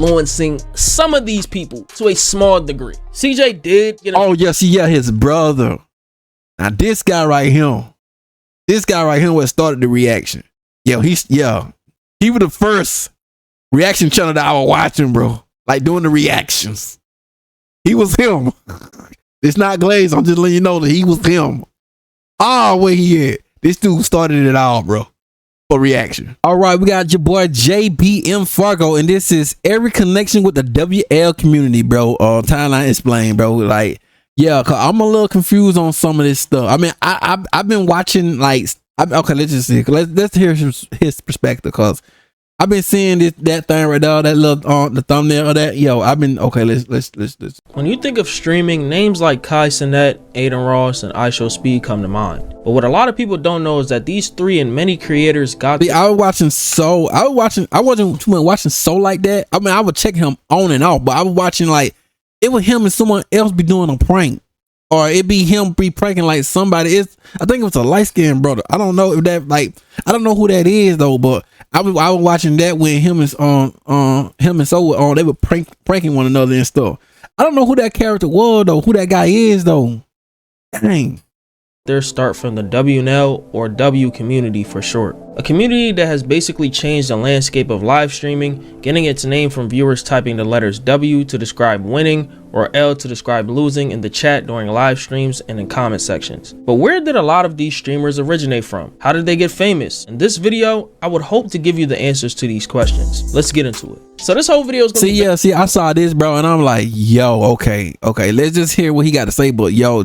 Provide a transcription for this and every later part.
influencing some of these people to a small degree. CJ did get oh yeah, see, yeah, his brother. Now this guy right here what started the reaction. He was the first reaction channel that I was watching, bro. Like doing the reactions. He was him. It's not Glaze. I'm just letting you know that he was him. Where he at? This dude started it all, bro. For reaction. All right, we got your boy JBM Fargo, and this is every connection with the WL community, bro. Timeline explain, bro. Like, yeah, cause I'm a little confused on some of this stuff. I mean, I've been watching like, okay, let's just see. Let's hear his perspective, cause I've been seeing that thing right there, that little the thumbnail of that. Yo, I've been okay. Let's. When you think of streaming, names like Kai Cenat, Aiden Ross, and iShowSpeed come to mind. But what a lot of people don't know is that these three and many creators got. I wasn't too much watching So like that. I mean, I would check him on and off, but I was watching like it was him and someone else be doing a prank, or it be him be pranking like somebody. I think it was a light skinned brother. I don't know if that I don't know who that is though, but I was watching that when him and So they were pranking one another and stuff. I don't know who that character was though, who that guy is though. Dang. Their start from the WNL or W community for short. A community that has basically changed the landscape of live streaming, getting its name from viewers typing the letters W to describe winning or L to describe losing in the chat during live streams and in comment sections. But where did a lot of these streamers originate from? How did they get famous? In this video, I would hope to give you the answers to these questions. Let's get into it. So this whole video is gonna see, I saw this, bro, and I'm like, yo, okay, let's just hear what he got to say. But yo,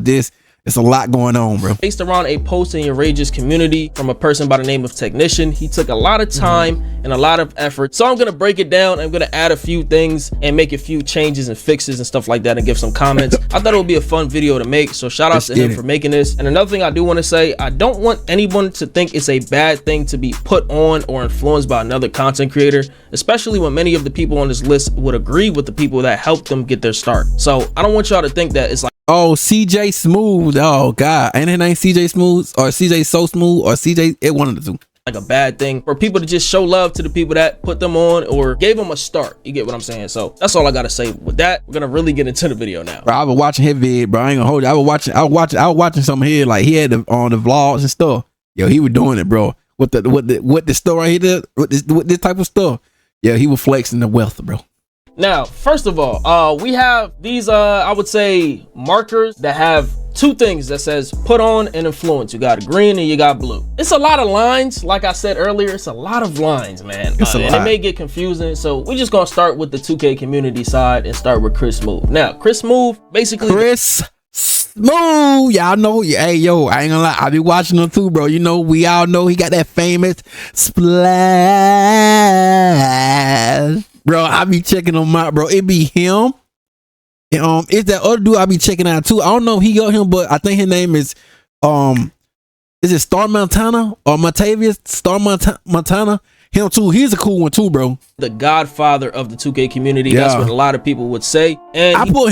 it's a lot going on, bro. Based around a post in your Rage's community from a person by the name of Technician. He took a lot of time and a lot of effort. So I'm going to break it down. I'm going to add a few things and make a few changes and fixes and stuff like that and give some comments. I thought it would be a fun video to make. So shout out to him for making this. And another thing I do want to say, I don't want anyone to think it's a bad thing to be put on or influenced by another content creator, especially when many of the people on this list would agree with the people that helped them get their start. So I don't want y'all to think that it's like, oh, CJ Smooth. Oh God, ain't his name CJ Smooth or CJ So Smooth or CJ? It one of the two. Like a bad thing for people to just show love to the people that put them on or gave them a start. You get what I'm saying? So that's all I gotta say with that. We're gonna really get into the video now. Bro, I was watching his vid, bro. I ain't gonna hold you. I was watching something here. Like he had on the vlogs and stuff. Yo, he was doing it, bro. With the story he did with this type of stuff. Yeah, he was flexing the wealth, bro. Now, first of all, we have these, I would say, markers that have two things that says put on and influence. You got green and you got blue. It's a lot of lines. Like I said earlier, it's a lot of lines, man. And it may get confusing. So we're just going to start with the 2K community side and start with Chris Smooth. Now, Chris Smooth, basically. Chris Smooth. Y'all know. Hey, yo, I ain't gonna lie. I be watching him too, bro. You know, we all know he got that famous splash. Bro, I be checking him out, bro. It be him. And, it's that other dude I be checking out too. I don't know if he got him, but I think his name is it Star Montana or Montavious Star Montana? Him too. He's a cool one too, bro. The godfather of the 2K community. Yeah. That's what a lot of people would say. And I put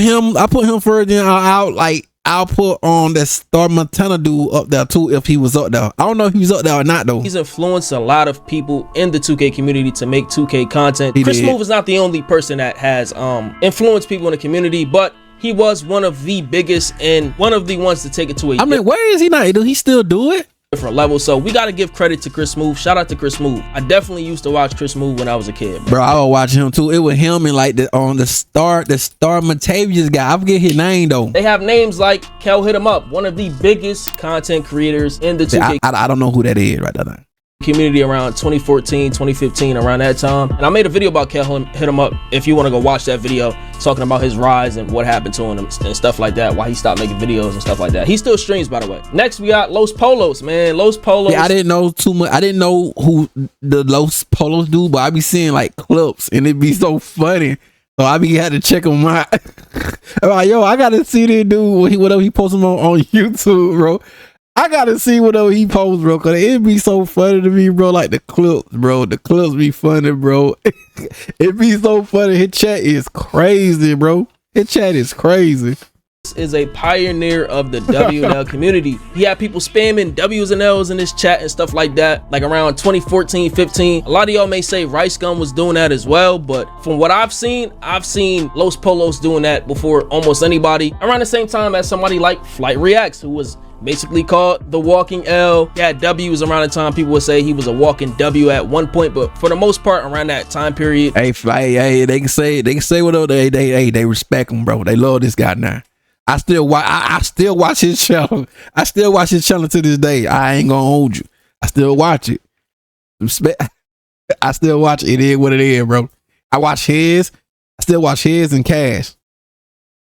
him further out. Like I'll put on that Star Montana dude up there too if he was up there. I don't know if he was up there or not though. He's influenced a lot of people in the 2K community to make 2K content. Chris Smooth is not the only person that has influenced people in the community, but he was one of the biggest and one of the ones to take it to I mean, where is he now? Do he still do it? Different level. So we got to give credit to Chris Smooth. Shout out to Chris Smooth. I definitely used to watch Chris Smooth when I was a kid, bro. I was watching him too. It was him and like the Star Montavious guy. I forget his name though. They have names like Kel Hit 'Em Up, one of the biggest content creators in the 2K. I don't know who that is right there. Community around 2014, 2015, around that time. And I made a video about Kel Hit 'Em Up. If you want to go watch that video, talking about his rise and what happened to him and stuff like that, why he stopped making videos and stuff like that. He still streams, by the way. Next, we got Los Polos, man. Los Polos. Yeah, I didn't know too much. I didn't know who the Los Polos do, but I be seeing like clips and it be so funny. So I be had to check him out. I'm like, yo, I gotta see this dude whatever he posts him on YouTube, bro. I gotta see whatever he posts, bro, cause it be so funny to me, bro. Like the clips, bro. The clips be funny, bro. It be so funny. His chat is crazy, bro. His chat is crazy. is a pioneer of the WNL community. He had people spamming W's and L's in his chat and stuff like that, like around 2014, 15. A lot of y'all may say Rice Gum was doing that as well, but from what I've seen Los Polos doing that before almost anybody. Around the same time as somebody like Flight Reacts, who was basically called the walking L. He had W's around the time people would say he was a walking W at one point, but for the most part around that time period. Hey, they can say whatever they respect him, bro. They love this guy now. I still watch his channel. I still watch his channel to this day. I ain't gonna hold you. I still watch it. I still watch it. It is what it is, bro. I still watch his and Cash.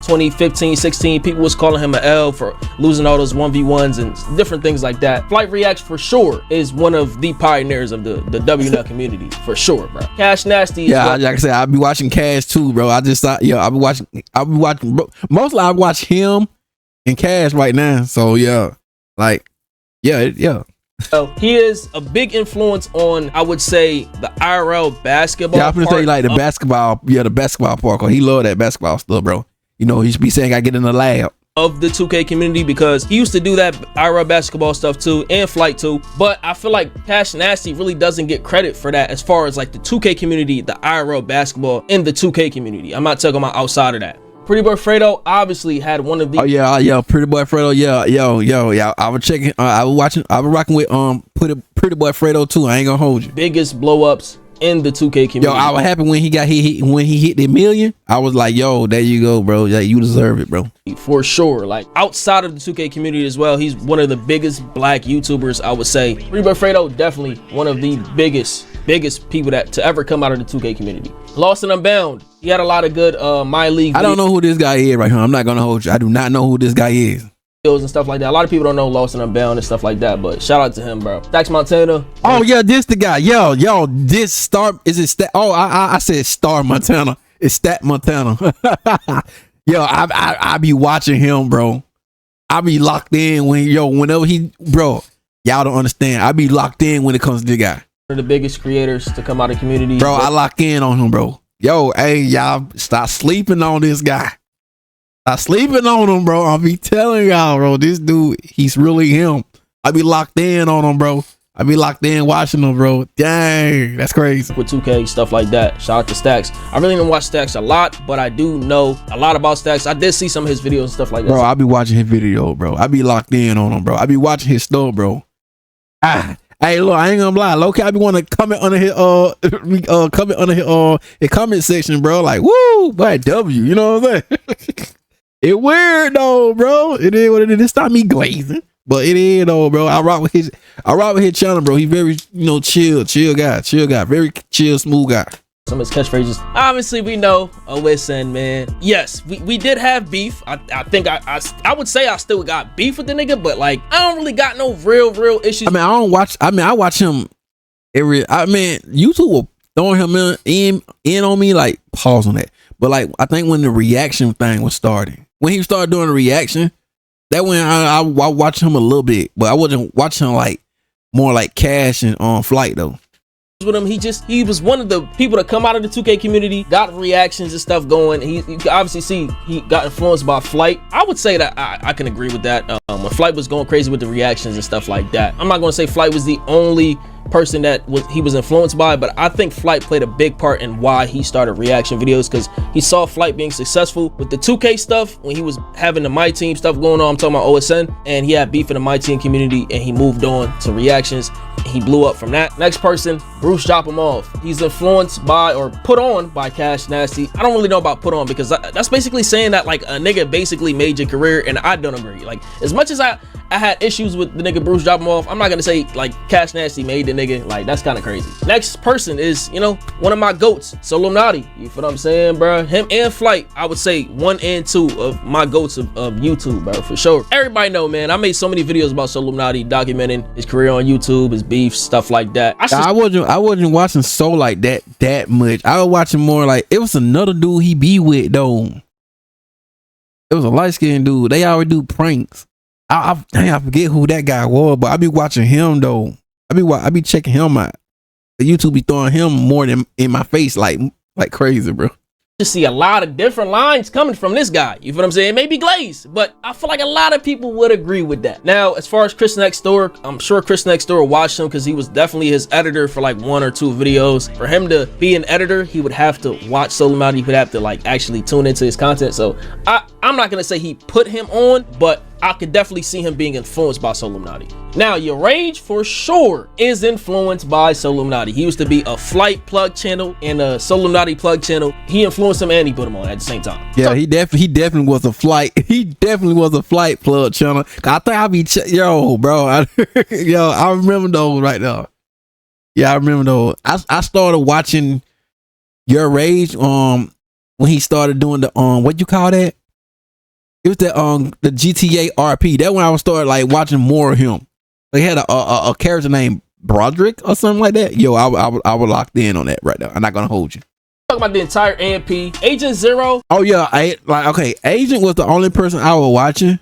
2015, 16, people was calling him an L for losing all those 1v1s and different things like that. Flight Reacts for sure is one of the pioneers of the WNL community for sure, bro. Cash Nasty. Yeah, like I said, I be watching Cash too, bro. I just thought, I be watching, bro. Mostly I watch him and Cash right now. So yeah, yeah. So he is a big influence on, I would say, the IRL basketball. Yeah, I'm gonna say like the basketball part. Cause he love that basketball stuff, bro. You know, he should be saying I get in the lab. Of the 2K community, because he used to do that IRL basketball stuff too, and Flight too. But I feel like Cash Nasty really doesn't get credit for that as far as like the 2K community, the IRL basketball in the 2K community. I'm not talking about outside of that. Pretty Boy Fredo obviously had one of the. Oh yeah, Pretty Boy Fredo, yeah. I was checking. I was rocking with Pretty Boy Fredo too. I ain't gonna hold you. Biggest blow ups in the 2K community. Yo, I was happy when he hit the million. I was like, yo, there you go, bro. Yeah, you deserve it, bro. For sure. Like outside of the 2K community as well, he's one of the biggest black YouTubers, I would say. Pretty Boy Fredo, definitely one of the biggest people that to ever come out of the 2K community. Lost and Unbound. He had a lot of good My League videos. I don't know who this guy is right here. I'm not gonna hold you. I do not know who this guy is. And stuff like that. A lot of people don't know Lost and Unbound and stuff like that, but shout out to him, bro. Stacks Montana. Oh yeah, this the guy. Yo, this Star is it Stat? Oh, I said Star Montana. It's Stat Montana. Yo, I be watching him, bro. I be locked in whenever he, bro. Y'all don't understand. I be locked in when it comes to the guy. One of the biggest creators to come out of the community, bro. I lock in on him, bro. Yo, hey, y'all, stop sleeping on this guy. Stop sleeping on him, bro. I'll be telling y'all, bro. This dude, he's really him. I be locked in on him, bro. I be locked in watching him, bro. Dang, that's crazy. With 2K, stuff like that. Shout out to Stacks. I really didn't watch Stacks a lot, but I do know a lot about Stacks. I did see some of his videos and stuff like that. Bro, I be watching his video, bro. I be locked in on him, bro. I be watching his stuff, bro. Hey, look, I ain't gonna lie. Low-key, I be want to comment under his his comment section, bro. Like, woo, boy, W. You know what I'm saying? It weird though, bro. It is what it is. It's not me glazing, but it is though, bro. I rock with his channel, bro. He very, chill guy, very chill, smooth guy. Some of his catchphrases. Obviously, we know OSN, man. Yes, we did have beef. I think I would say I still got beef with the nigga, but like I don't really got no real issues. I watch him YouTube will throwing him in on me, like pause on that. But like I think when the reaction thing was starting, when he started doing the reaction, that when I watched him a little bit, but I wasn't watching like more like Cash and on Flight though. With him, he was one of the people that come out of the 2K community, got reactions and stuff going. You can obviously see he got influenced by Flight. I would say that I can agree with that. When Flight was going crazy with the reactions and stuff like that, I'm not going to say Flight was the only person that he was influenced by, but I think Flight played a big part in why he started reaction videos, because he saw Flight being successful with the 2K stuff when he was having the My Team stuff going on. I'm talking about OSN, and he had beef in the My Team community, and he moved on to reactions. He blew up from that. Next person, Bruce Drop Him Off. He's influenced by or put on by Cash Nasty. I don't really know about put on, because that's basically saying that like a nigga basically made your career, and I don't agree. Like as much as I had issues with the nigga Bruce Drop Him Off, I'm not gonna say like Cash Nasty made the nigga. Like that's kind of crazy. Next person is, one of my goats, Solomnati. You feel what I'm saying, bro? Him and Flight, I would say 1 and 2 of my goats of YouTube, bro, for sure. Everybody know, man, I made so many videos about Solomnati, documenting his career on YouTube, his beef, stuff like that. I wasn't watching Soul like that much. I was watching more like it was another dude he be with though. It was a light-skinned dude. They always do pranks. I forget who that guy was, but I be watching him though. I be checking him out. The YouTube be throwing him more than in my face like crazy, bro. To see a lot of different lines coming from this guy. You feel what I'm saying? Maybe glazed, but I feel like a lot of people would agree with that. Now, as far as Chris Next Door, I'm sure Chris Next Door watched him because he was definitely his editor for like 1 or 2 videos. For him to be an editor, he would have to watch Solomon. He would have to like actually tune into his content. So I'm not gonna say he put him on, but I could definitely see him being influenced by Solomon. Now, your Rage for sure is influenced by Solomon. He used to be a Flight plug channel and a Solomon plug channel. He influenced him and he put him on at the same time. Yeah, so, he definitely was a Flight. He definitely was a Flight plug channel. I think I be yo, bro. I remember those right now. Yeah, I remember those. I started watching your Rage when he started doing the what you call that? It was the GTA RP. That when I started like watching more of him. They had a character named Broderick or something like that. Yo, I was locked in on that right now. I'm not gonna hold you. Talking about the entire AMP. Agent Zero. Oh yeah, Agent was the only person I was watching,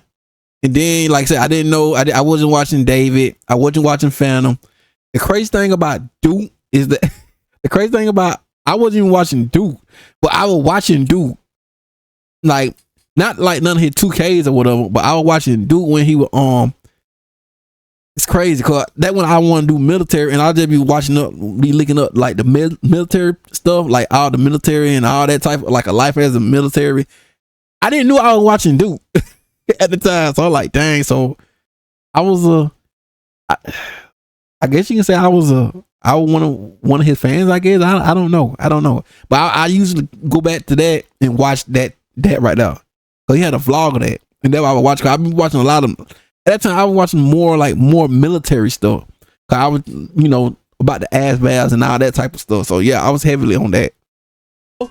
and then like I said, I didn't know. I wasn't watching David. I wasn't watching Phantom. The crazy thing about Duke is that I wasn't even watching Duke, but I was watching Duke like. Not like none of his 2Ks or whatever, but I was watching Duke when he was it's crazy because that when I want to do military and I'll just be looking up like the military stuff, like all the military and all that type of like a life as a military. I didn't know I was watching Duke at the time, so I was like, dang. So I was I guess you can say I was one of his fans. I guess I don't know, but I usually go back to that and watch that right now. So he had a vlog of that, and that's what I was watching. I've been watching a lot of. At that time, I was watching more military stuff. Cause I was, about the ass baths and all that type of stuff. So yeah, I was heavily on that.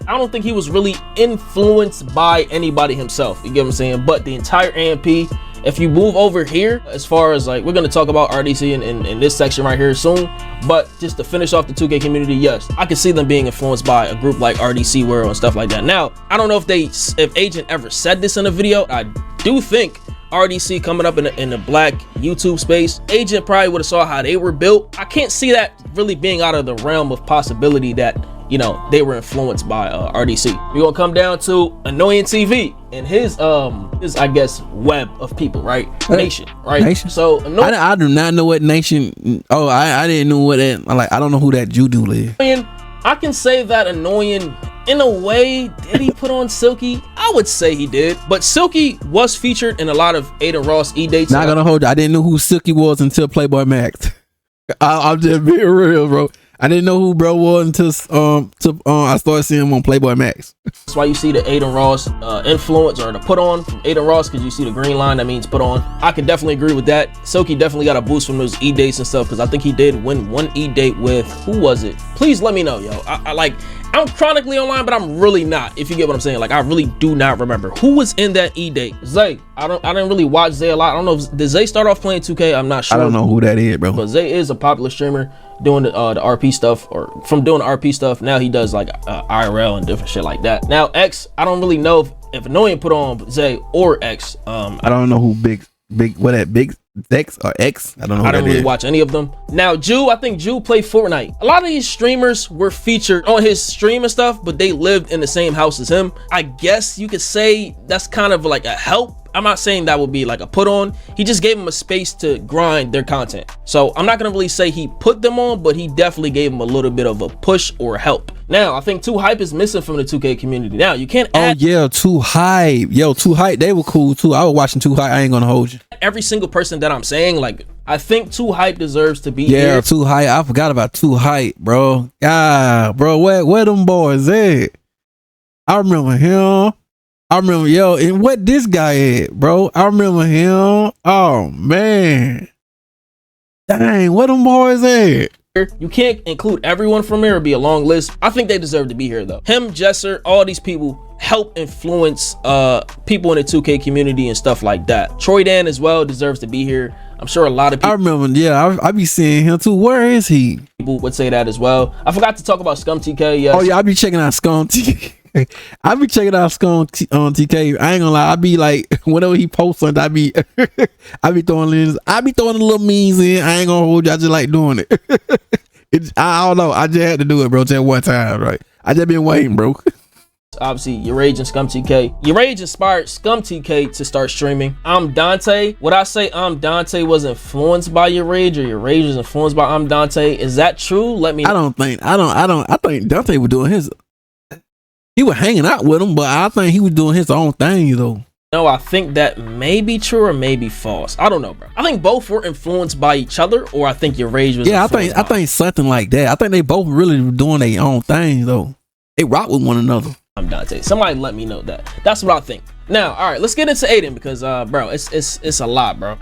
I don't think he was really influenced by anybody himself. You get what I'm saying? But the entire AMP. If you move over here, as far as like, we're going to talk about RDC in this section right here soon, but just to finish off the 2K community, yes, I can see them being influenced by a group like RDC World and stuff like that. Now, I don't know if Agent ever said this in a video. I do think RDC coming up in the black YouTube space, Agent probably would have saw how they were built. I can't see that really being out of the realm of possibility that they were influenced by RDC. We're gonna come down to Annoying TV and his I guess web of people, right? Nation, right? Nation. So I do not know what Nation. Oh, I didn't know what that. I don't know who that Judo is. I can say that Annoying, in a way, did he put on Silky? I would say he did, but Silky was featured in a lot of Aiden Ross E-dates. Not gonna hold you. I didn't know who Silky was until Playboy Max. I'm just being real, bro. I didn't know who bro was until I started seeing him on Playboy Max. That's why you see the Aiden Ross influence or the put on from Aiden Ross, because you see the green line, that means put on. I can definitely agree with that. Silky definitely got a boost from those E-dates and stuff, because I think he did win one E-date with, who was it? Please let me know, yo. I'm chronically online, but I'm really not, if you get what I'm saying. Like, I really do not remember who was in that E-date. Zay. I didn't really watch Zay a lot. I don't know, did Zay start off playing 2K? I'm not sure. I don't know who that is, bro. But Zay is a popular streamer doing the RP stuff, or from doing the RP stuff. Now he does like IRL and different shit like that. Now X, I don't really know if Annoying put on Zay or X. I don't know who big X or X. I don't know. I don't really watch any of them. Now Jew, I think Jew played Fortnite. A lot of these streamers were featured on his stream and stuff, but they lived in the same house as him. I guess you could say that's kind of like a help. I'm not saying that would be like a put on. He just gave them a space to grind their content. So I'm not gonna really say he put them on, but he definitely gave them a little bit of a push or help. Now I think Too Hype is missing from the 2K community. Now you can't add. Oh yeah, Too Hype. Yo, Too Hype, they were cool too. I was watching Too Hype. I ain't gonna hold you. Every single person that I'm saying, like, I think Too Hype deserves to be here. Yeah, Too Hype. I forgot about Too Hype, bro. God, bro, where them boys at? I remember him. Yo, and what this guy at, bro? I remember him. Oh man, dang, what them boys at? You can't include everyone from here. It'd be a long list. I think they deserve to be here though. Him, Jesser, all these people help influence people in the 2K community and stuff like that. Troy Dan as well deserves to be here. I'm sure a lot of people. I remember, yeah, I be seeing him too. Where is he? People would say that as well. I forgot to talk about Scum TK. Yes. Oh yeah, I be checking out Scum TK. I be checking out Scum on TK. I ain't gonna lie. I be like, whenever he posts something, I be throwing the little memes in. I ain't gonna hold you. I just like doing it. I don't know. I just had to do it, bro. Just one time, right? I just been waiting, bro. Obviously, Your Rage and Scum TK. Your Rage inspired Scum TK to start streaming. I'm Dante. Would I say I'm Dante was influenced by Your Rage, or Your Rage was influenced by I'm Dante? Is that true? Let me know. I think Dante was doing his, he was hanging out with him, but I think he was doing his own thing though. No, I think that may be true or may be false. I don't know, bro. I think both were influenced by each other, or I think Your Rage was. Yeah, I think something like that. I think they both really were doing their own thing though. They rock with one another. I'm Dante. Somebody let me know that. That's what I think. Now, all right, let's get into Aiden because, bro, it's a lot, bro.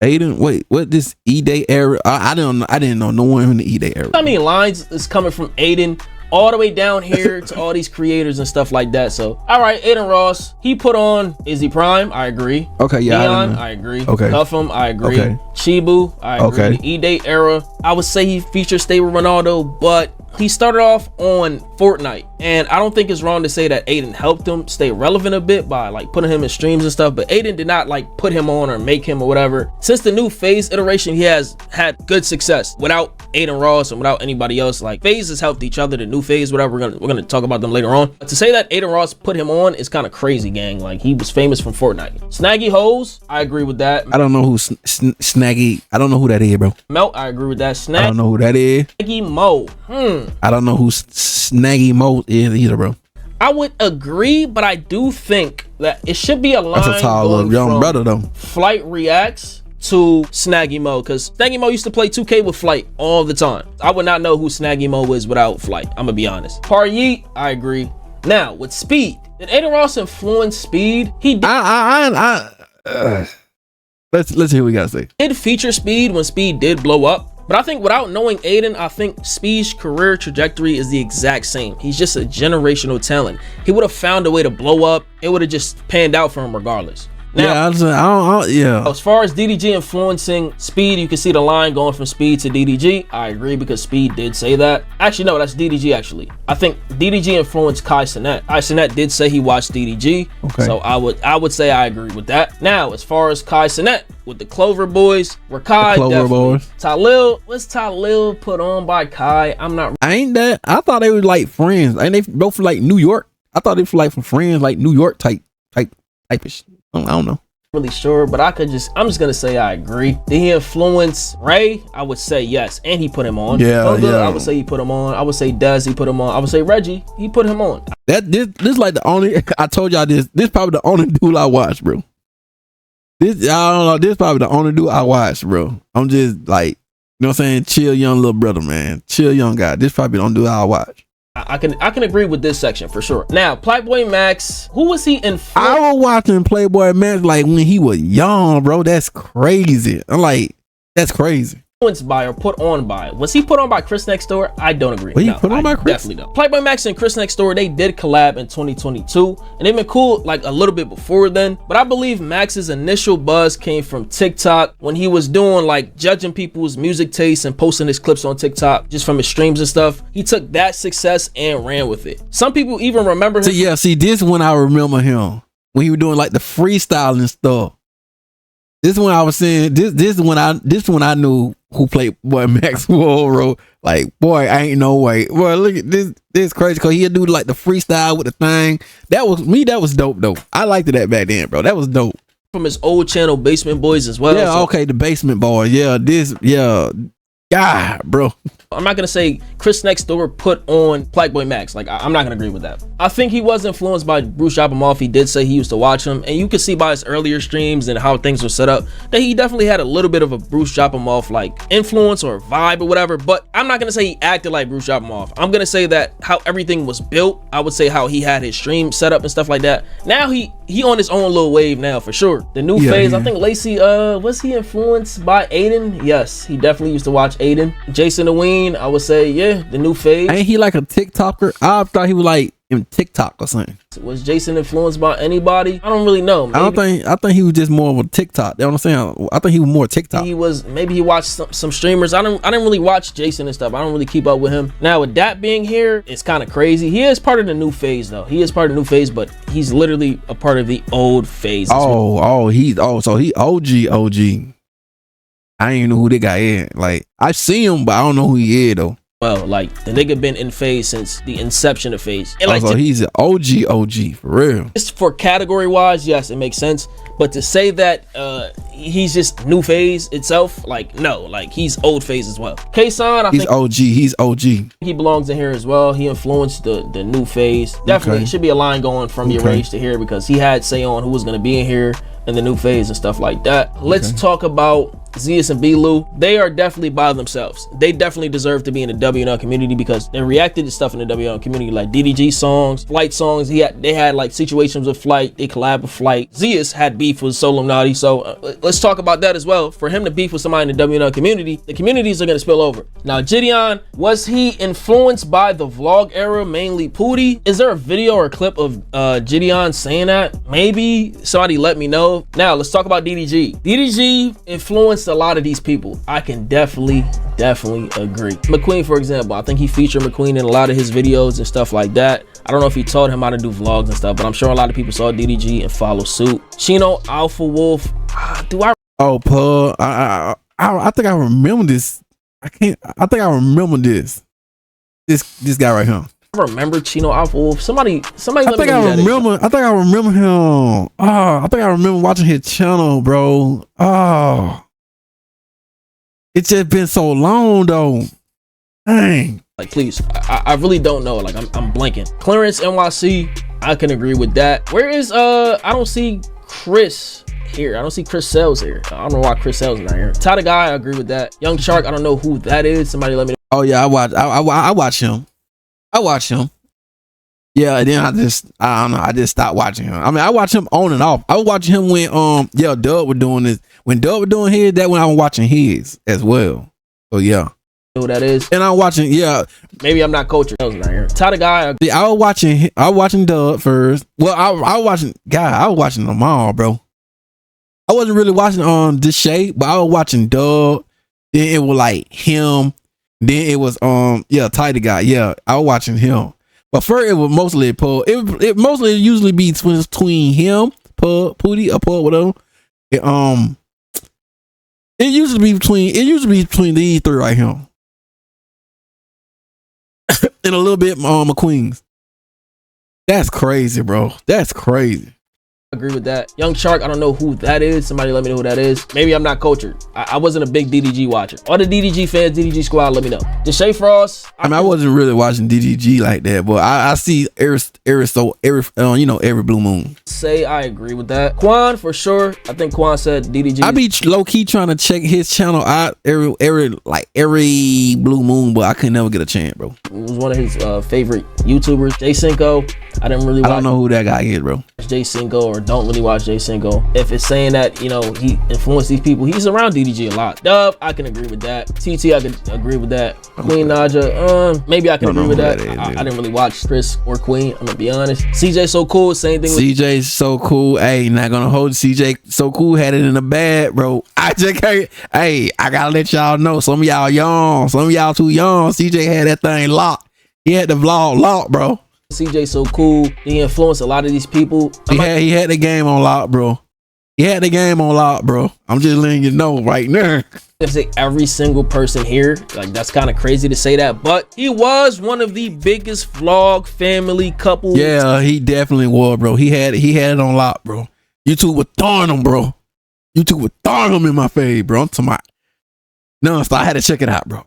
Aiden, wait, what this E-Day era? I didn't know no one in the E-Day era. How many lines is coming from Aiden all the way down here to all these creators and stuff like that? So, all right, Aiden Ross, he put on Izzy Prime. I agree. Okay, yeah. Neon, I agree. Okay. Cuffham, I agree. Okay. Chibu, I agree. Okay. The E-Day era, I would say he featured Stay with Ronaldo, but he started off on Fortnite, and I don't think it's wrong to say that Aiden helped him stay relevant a bit by like putting him in streams and stuff, but Aiden did not like put him on or make him or whatever. Since the new FaZe iteration, he has had good success without Aiden Ross and without anybody else. Like FaZe has helped each other, the new FaZe, whatever. We're gonna talk about them later on. But to say that Aiden Ross put him on is kind of crazy, gang. Like he was famous from Fortnite. Snaggy Hoes, I agree with that. I don't know who Snaggy. I don't know who that is, bro. Melt, I agree with that. I don't know who that is. Snaggy Mo, I don't know who Snaggy Mo is either, bro. I would agree, but I do think that it should be a line. That's a tall little young brother though. Flight Reacts to Snaggy Mo, because Snaggy Mo used to play 2K with Flight all the time. I would not know who Snaggy Mo is without Flight. I'm gonna be honest. Paryeet, I agree. Now with Speed, did Aiden Ross influence Speed? He did. Let's hear what we gotta say. Did feature Speed when Speed did blow up. But I think without knowing Aiden, I think Speed's career trajectory is the exact same. He's just a generational talent. He would have found a way to blow up. It would have just panned out for him regardless. Now, as far as DDG influencing Speed, you can see the line going from Speed to DDG. I agree because Speed did say that. Actually, no, that's DDG actually. I think DDG influenced Kai Cenat. Kai Cenat did say he watched DDG. Okay. So I would say I agree with that. Now, as far as Kai Cenat with the Clover Boys, where Kai definitely. Talil, what's Talil put on by Kai? I'm not. I thought they were like friends. Ain't they both like New York? I thought they were like from friends, like New York type-ish. I don't know. Really sure, but I'm just gonna say I agree. Did he influence Ray? I would say yes, and he put him on. Yeah. I would say he put him on. I would say Dez, he put him on. I would say Reggie, he put him on. This like the only. I told y'all this. This probably the only dude I watch, bro. This I don't know. This probably the only dude I watch, bro. I'm just like, you know what I'm saying? Chill, young little brother, man. Chill, young guy. This probably the only dude I watch. I can agree with this section for sure. Now, Playboy Max, who was he in? I was watching Playboy Max like when he was young, bro. That's crazy. I'm like, that's crazy. Influenced by or put on by? Was he put on by Chris Next Door? I don't agree. Was he put on by Chris? Definitely don't. Playboy Max and Chris Next Door, they did collab in 2022, and they've been cool like a little bit before then. But I believe Max's initial buzz came from TikTok when he was doing like judging people's music tastes and posting his clips on TikTok just from his streams and stuff. He took that success and ran with it. Some people even remember him. See, this one I remember him when he was doing like the freestyling stuff. This one I was saying. This one I knew who Playboy Max was, bro. Like, boy, I ain't no way. Boy, look at this. This crazy because he'd do like the freestyle with the thing. That was dope though. I liked that back then, bro. That was dope. From his old channel, Basement Boys as well. Yeah, okay, the Basement Boys. Yeah, God, bro. I'm not gonna say Chris Next Door put on Playboy Max. Like, I'm not gonna agree with that. I think he was influenced by Bruce Dropomoff. He did say he used to watch him, and you can see by his earlier streams and how things were set up that he definitely had a little bit of a Bruce Dropomoff like influence or vibe or whatever. But I'm not gonna say he acted like Bruce Dropomoff. I'm gonna say that how everything was built. I would say how he had his stream set up and stuff like that. Now he on his own little wave now for sure. The new phase. Yeah. I think Lacey. Was he influenced by Aiden? Yes, he definitely used to watch Aiden. Jason Ewing. I would say, yeah, the new phase. Ain't he like a TikToker? I thought he was like in TikTok or something. Was Jason influenced by anybody? I don't really know. Maybe. I think he was just more of a TikTok. You know what I'm saying? I think he was more TikTok. Maybe he watched some streamers. I didn't really watch Jason and stuff. I don't really keep up with him. Now with that being here, it's kind of crazy. He is part of the new phase though. He is part of the new phase, but he's literally a part of the old phase. So he OG. I ain't know who that guy is. Like, I see him, but I don't know who he is though. Well, like the nigga been in phase since the inception of phase. And like so he's an OG for real. Just for category wise, yes, it makes sense. But to say that he's just new phase itself, like no, like he's old phase as well. K-San, he's OG. He's OG. He belongs in here as well. He influenced the new phase. Definitely, it should be a line going from your rage to here because he had say on who was gonna be in here in the new phase and stuff like that. Let's talk about Zeus and B-Lou. They are definitely by themselves. They definitely deserve to be in the WNL community because they reacted to stuff in the WNL community like DDG songs, Flight songs. They had like situations with Flight. They collab with Flight. Zeus had beef with Solomnati. So let's talk about that as well. For him to beef with somebody in the WNL community, the communities are going to spill over. Now, Gideon, was he influenced by the vlog era, mainly Pootie? Is there a video or a clip of Gideon saying that? Maybe somebody let me know. Now, let's talk about DDG. DDG influenced a lot of these people. I can definitely agree. McQueen, for example, I think he featured McQueen in a lot of his videos and stuff like that. I don't know if he taught him how to do vlogs and stuff, but I'm sure a lot of people saw DDG and follow suit. Chino Alpha Wolf, Oh, Paul, I think I remember this. I think I remember this guy right here. I remember Chino Alpha Wolf. Somebody I think I remember him. Oh, I think I remember watching his channel, bro. Oh, it's just been so long though. Dang. Like, please, I really don't know. Like, I'm blanking. Clarence NYC, I can agree with that. Where is I don't see Chris here. I don't see Chris Sells here. I don't know why Chris Sells is not here. Ty the Guy, I agree with that. Young Shark, I don't know who that is. Somebody let me know. Oh yeah, I watch him. Yeah, and then I don't know. I just stopped watching him. I mean, I watch him on and off. I was watching him when Dub was doing this. When Dub was doing his, that when I was watching his as well. So yeah. Who that is? And I'm watching, maybe I'm not cultured. That was not here. Ty the Guy. I was watching Dub first. Well, I was watching them all, bro. I wasn't really watching this shade, but I was watching Dub. Then it was like him. Then it was Ty the Guy. Yeah, I was watching him. But first it was mostly Paul. It mostly usually be between him, Paul, Pootie, or Paul, whatever. It usually be between these three right here. And a little bit McQueen's. That's crazy, bro. That's crazy. Agree with that. Young Shark, I don't know who that is. Somebody let me know who that is. Maybe I'm not cultured. I wasn't a big DDG watcher. All the DDG fans, DDG squad, let me know. Deshae Frost. I wasn't really watching DDG like that, but I see every blue moon. Say I agree with that. Quan, for sure. I think Quan said DDG. I be low key trying to check his channel out every blue moon, but I could never get a chance, bro. It was one of his favorite YouTubers. Jay Cinco. I don't know who that guy is, bro. Jay Cinco, or don't really watch Jay Cinco. If it's saying that, he influenced these people, he's around DDG a lot. Dub, I can agree with that. TT, I can agree with that. Queen Naja, maybe I can agree with that. I didn't really watch Chris or Queen, I'm gonna be honest. CJ So Cool, same thing with CJ So Cool. Hey, not gonna hold CJ So Cool had it in the bag, bro. I just can't. Hey, I gotta let y'all know, some of y'all young, some of y'all too young. CJ had that thing locked. He had the vlog locked, bro. CJ So Cool. He influenced a lot of these people. He had the game on lock, bro. I'm just letting you know right now. I say every single person here, like, that's kind of crazy to say that, but he was one of the biggest vlog family couples. Yeah, he definitely was, bro. He had it on lock, bro. YouTube was throwing him, bro. YouTube was throwing him in my face, bro. I'm talking about, no, so I had to check it out, bro.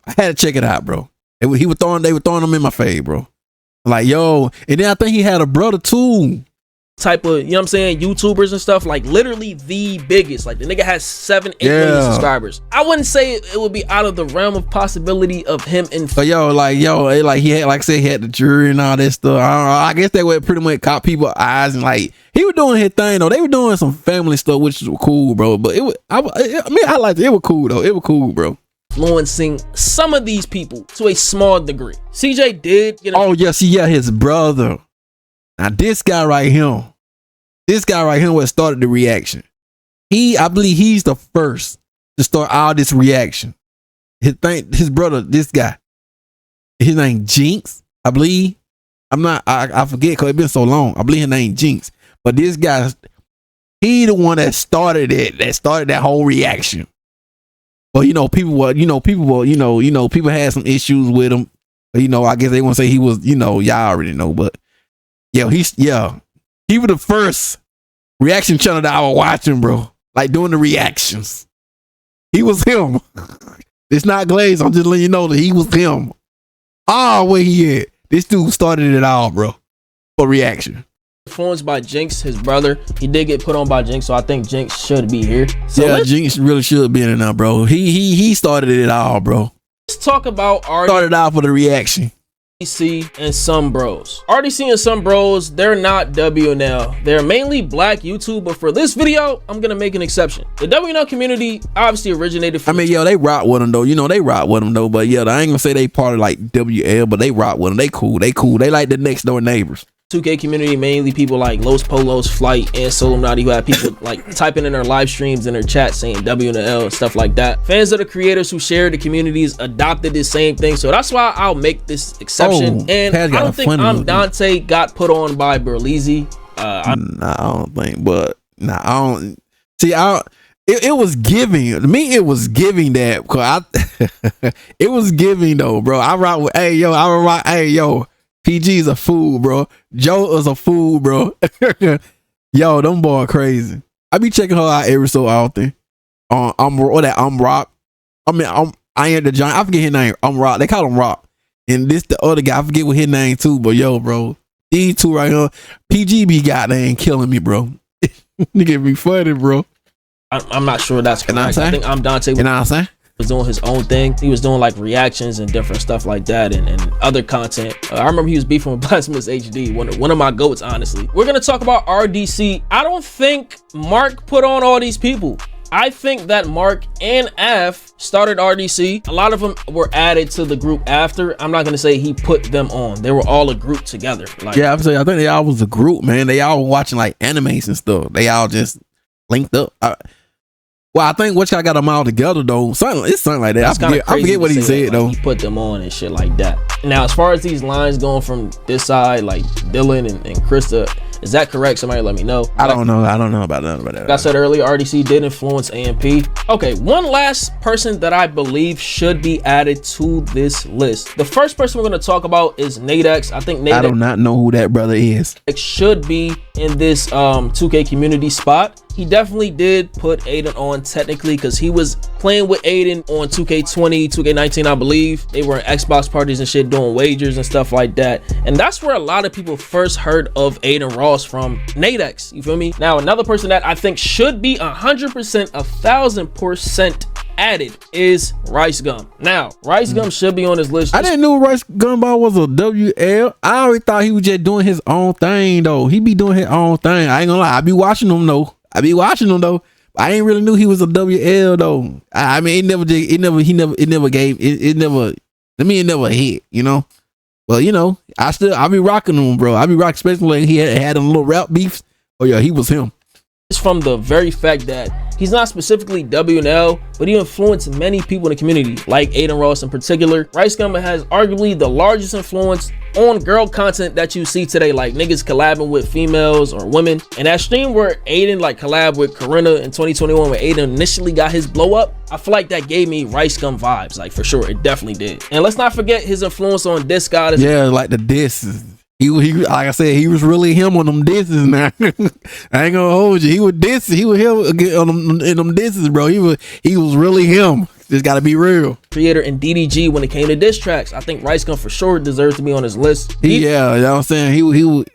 They were throwing him in my face, bro. Like, yo, and then I think he had a brother too. Type of, you know what I'm saying, YouTubers and stuff, like literally the biggest. Like the nigga has 7-8 million subscribers. I wouldn't say it would be out of the realm of possibility of him in. But he had, like I said, he had the jury and all that stuff. I guess that would pretty much caught people's eyes, and like he was doing his thing though. They were doing some family stuff, which was cool, bro. But I liked it. It was cool though. It was cool, bro. Influencing some of these people to a small degree. CJ did, his brother. Now this guy right here what started the reaction. I believe he's the first to start all this reaction. His brother, this guy, his name Jinx, I believe. I forget because it's been so long. I believe his name Jinx. But this guy, he the one that started it, that whole reaction. But people had some issues with him. You know, I guess they want to say he was, you know, y'all already know, but he was the first reaction channel that I was watching, bro. Like doing the reactions. He was him. It's not Glaze. I'm just letting you know that he was him. Where he at? This dude started it all, bro. For reaction. Influenced by Jinx, his brother. He did get put on by Jinx, so I think Jinx should be here. So yeah, Jinx really should be in there, bro. He started it all, bro. Let's talk about started out for the reaction. RDC and some bros. RDC and some bros, they're not WNL. They're mainly black YouTube, but for this video, I'm gonna make an exception. The WNL community obviously originated from they rock with them though. You know, they rock with them though. But yeah, I ain't gonna say they part of like WL, but they rock with them. They cool. They like the next door neighbors. 2K community, mainly people like Los Polos, Flight, and Solomnati, who have people like typing in their live streams and their chat saying WNL and stuff like that. Fans of the creators who share the communities adopted this same thing, so that's why I'll make this exception. And I don't think Dante got put on by Berleezy. I don't think, but I don't see. It was giving me. It was giving that because it was giving though, bro. I rock with hey yo. PG is a fool, bro. Joe is a fool, bro. Yo, them boy crazy. I be checking her out every so often. I'm Rock. I ain't the giant. I forget his name. I'm Rock. They call him Rock. And this the other guy. I forget what his name too. But yo, bro, these two right here. PG be goddamn killing me, bro. Nigga be funny, bro. I'm not sure that's correct. I think I'm Dante. You know what I'm saying? Was doing his own thing. He was doing like reactions and different stuff like that and other content. I remember he was beefing with Blasphemous HD, one of my goats, honestly. We're gonna talk about RDC. I don't think Mark put on all these people. I think that Mark and Af started RDC. A lot of them were added to the group after. I'm not gonna say he put them on. They were all a group together. Like, yeah, I think they all was a group, man. They all were watching like animes and stuff. They all just linked up. Well, I think Which I got them all together though. It's something like that. I forget what he said though. He put them on and shit like that. Now, as far as these lines going from this side, like Dylan and Krista, is that correct? Somebody let me know. I don't know about that. Like I said earlier, RDC did influence AMP. Okay, one last person that I believe should be added to this list. The first person we're going to talk about is Nadex. I think Nadex, I do not know who that brother is. Should be in this 2K community spot. He definitely did put Aiden on technically because he was playing with Aiden on 2K20, 2K19, I believe. They were in Xbox parties and shit doing wagers and stuff like that. And that's where a lot of people first heard of Aiden Ross from, Nadex. You feel me? Now, another person that I think should be 100%, 1000% added is Rice Gum. Now, Rice Gum should be on this list. I didn't know Rice Gumball was a WL. I already thought he was just doing his own thing though. He be doing his own thing. I ain't gonna lie. I be watching him though. I ain't really knew he was a WL though. I mean, it never hit, you know. Well, you know, I be rocking him, bro. I be rocking, especially when he had a little rap beefs. Oh yeah, he was him. It's from the very fact that he's not specifically WNL, but he influenced many people in the community, like Aiden Ross in particular. Rice Gum has arguably the largest influence on girl content that you see today, like niggas collabing with females or women. And that stream where Aiden like collab with Corinna in 2021, where Aiden initially got his blow up, I feel like that gave me Rice Gum vibes, like for sure, it definitely did. And let's not forget his influence on Disc God. Yeah, like the disses. He like I said, he was really him on them disses, man. I ain't gonna hold you. He was dissing. He was him in them disses, bro. He was really him. Just gotta be real. Creator in DDG when it came to diss tracks. I think Rice Gum for sure deserves to be on his list. Yeah, you know what I'm saying?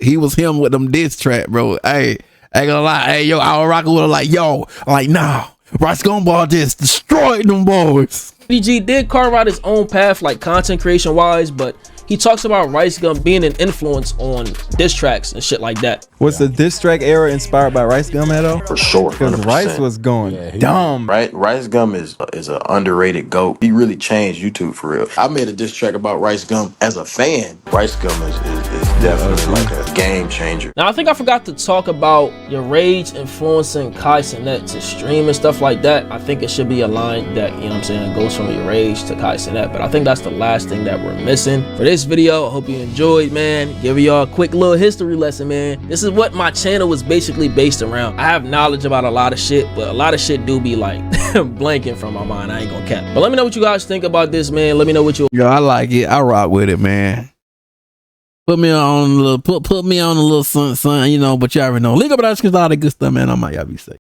He was him with them diss track, bro. Hey, I ain't gonna lie. Hey, yo, I was rocking with him like, yo, I'm like, nah, Rice Gumball just destroyed them boys. DDG did carve out his own path, like content creation wise, but he talks about Rice Gum being an influence on diss tracks and shit like that. Was the diss track era inspired by Rice Gum at all? For sure, 100%. Because Rice was going dumb. Right, Rice Gum is an underrated GOAT. He really changed YouTube for real. I made a diss track about Rice Gum as a fan. Rice Gum is definitely like a game changer. Now, I think I forgot to talk about your rage influencing Kai Cenat to stream and stuff like that. I think it should be a line that, you know what I'm saying, goes from your rage to Kai Cenat, but I think that's the last thing that we're missing. For this video, I hope you enjoyed, man. Give y'all a quick little history lesson, man. This is what my channel was basically based around. I have knowledge about a lot of shit, but a lot of shit do be like blanking from my mind. I ain't gonna cap. But let me know what you guys think about this, man. Let me know what you. Yo, I like it. I rock with it, man. Put me on a little, put me on a little son, you know. But you already know. Link up in the description, all that good stuff, man. I might y'all be safe.